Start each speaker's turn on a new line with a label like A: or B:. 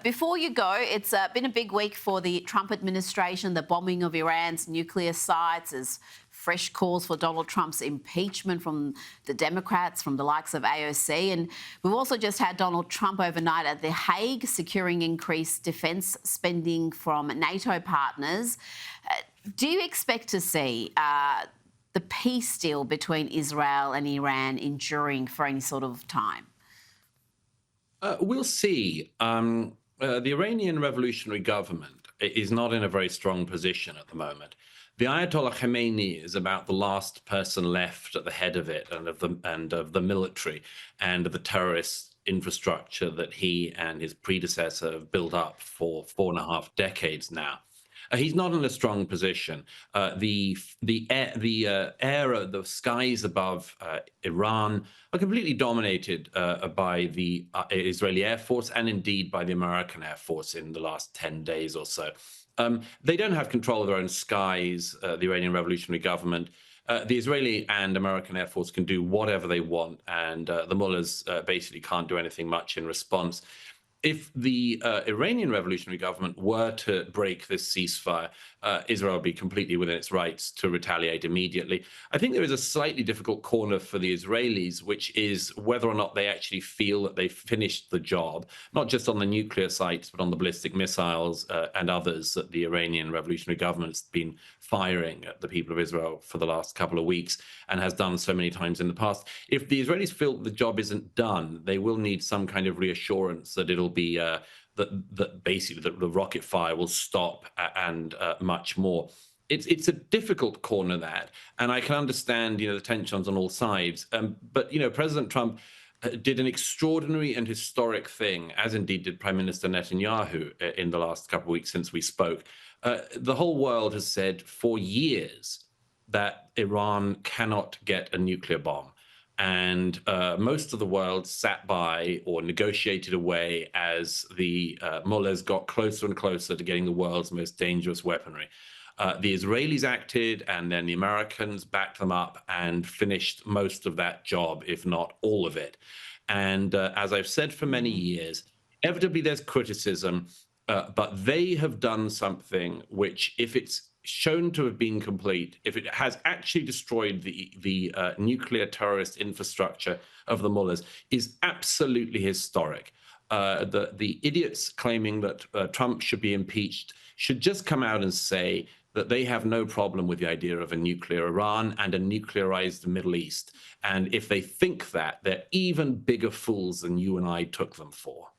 A: Before you go, it's been a big week for the Trump administration. The bombing of Iran's nuclear sites is fresh calls for Donald Trump's impeachment from the Democrats, from the likes of AOC. And we've also just had Donald Trump overnight at The Hague securing increased defence spending from NATO partners. Do you expect to see the peace deal between Israel and Iran enduring for any sort of time?
B: We'll see. The Iranian revolutionary government is not in a very strong position at the moment. The Ayatollah Khamenei is about the last person left at the head of it and of the military and of the terrorist infrastructure that he and his predecessor have built up for 4.5 decades now. He's not in a strong position. The skies above Iran are completely dominated by the Israeli Air Force and indeed by the American Air Force in the last 10 days or so. They don't have control of their own skies, the Iranian revolutionary government. The Israeli and American Air Force can do whatever they want, and the mullahs basically can't do anything much in response. If the Iranian revolutionary government were to break this ceasefire, Israel would be completely within its rights to retaliate immediately. I think there is a slightly difficult corner for the Israelis, which is whether or not they actually feel that they've finished the job, not just on the nuclear sites, but on the ballistic missiles and others that the Iranian revolutionary government's been firing at the people of Israel for the last couple of weeks and has done so many times in the past. If the Israelis feel that the job isn't done, they will need some kind of reassurance that it'll be that basically the rocket fire will stop and much more. It's a difficult corner, that, and I can understand the tensions on all sides. But President Trump did an extraordinary and historic thing, as indeed did Prime Minister Netanyahu in the last couple of weeks since we spoke. The whole world has said for years that Iran cannot get a nuclear bomb. And most of the world sat by or negotiated away as the mullahs got closer and closer to getting the world's most dangerous weaponry. The Israelis acted, and then the Americans backed them up and finished most of that job, if not all of it. And as I've said for many years, inevitably there's criticism, but they have done something which, if it's shown to have been complete, if it has actually destroyed the nuclear terrorist infrastructure of the mullahs, is absolutely historic. The idiots claiming that Trump should be impeached should just come out and say that they have no problem with the idea of a nuclear Iran and a nuclearized Middle East. And if they think that, they're even bigger fools than you and I took them for.